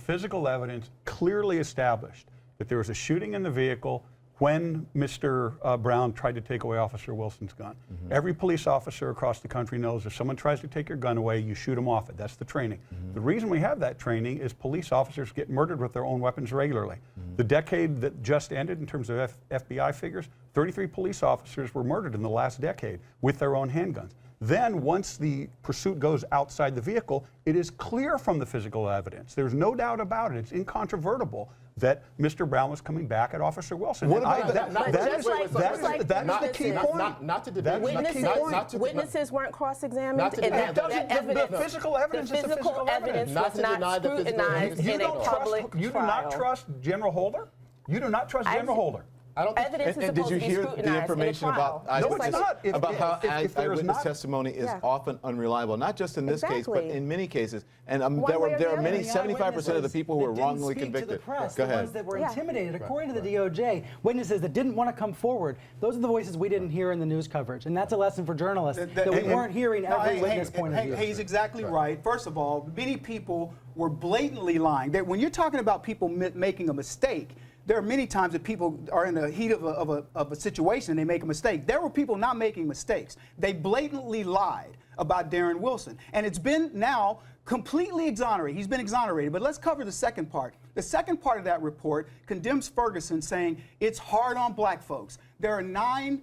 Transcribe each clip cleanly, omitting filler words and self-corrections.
physical evidence clearly established that there was a shooting in the vehicle when Mr. Brown tried to take away Officer Wilson's gun. Every police officer across the country knows if someone tries to take your gun away, you shoot them off it. That's the training. The reason we have that training is police officers get murdered with their own weapons regularly. The decade that just ended in terms of FBI figures, 33 police officers were murdered in the last decade with their own handguns. Then once the pursuit goes outside the vehicle, it is clear from the physical evidence. There's no doubt about it. It's incontrovertible that Mr. Brown was coming back at Officer Wilson. What about That's the key point. Not to debate. Witnesses weren't cross-examined. Not to debate. The physical evidence is the physical evidence. Was not scrutinized in a public trial. You do not trust General Holder? You do not trust General Holder? I don't think, Evidence is and supposed did you to be hear scrutinized the information in a trial. about No, it's not. about how if there is eyewitness not- testimony is Yeah. often unreliable? Not just in this case, but Exactly. in many cases. And One there way or the are other. many, The 75% of the people who were eyewitnesses wrongly that didn't speak convicted. to the press, Go the ahead. ones that were Yeah. intimidated, according to the DOJ, witnesses that didn't want to come forward. Those are the voices we didn't hear in the news coverage, and that's a lesson for journalists that we weren't hearing every witness point of view. He's exactly right. First of all, many people were blatantly lying. When you're talking about people making a mistake, there are many times that people are in the heat of a situation and they make a mistake. There were people not making mistakes. They blatantly lied about Darren Wilson. And it's been now completely exonerated. He's been exonerated. But let's cover the second part. The second part of that report condemns Ferguson, saying it's hard on black folks. There are 9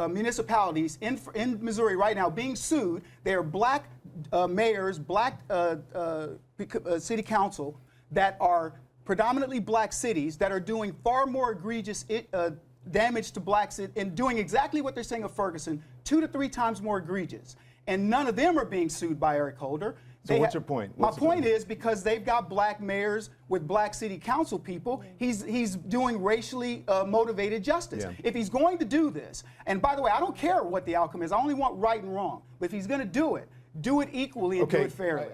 municipalities in Missouri right now being sued. They are black mayors, black city council that are predominantly black cities that are doing far more egregious damage to blacks and doing exactly what they're saying of Ferguson, 2 to 3 times more egregious. And none of them are being sued by Eric Holder. So what's your point? My point is because they've got black mayors with black city council people, he's doing racially motivated justice. Yeah. If he's going to do this, and by the way, I don't care what the outcome is, I only want right and wrong. But if he's going to do it equally and do it fairly.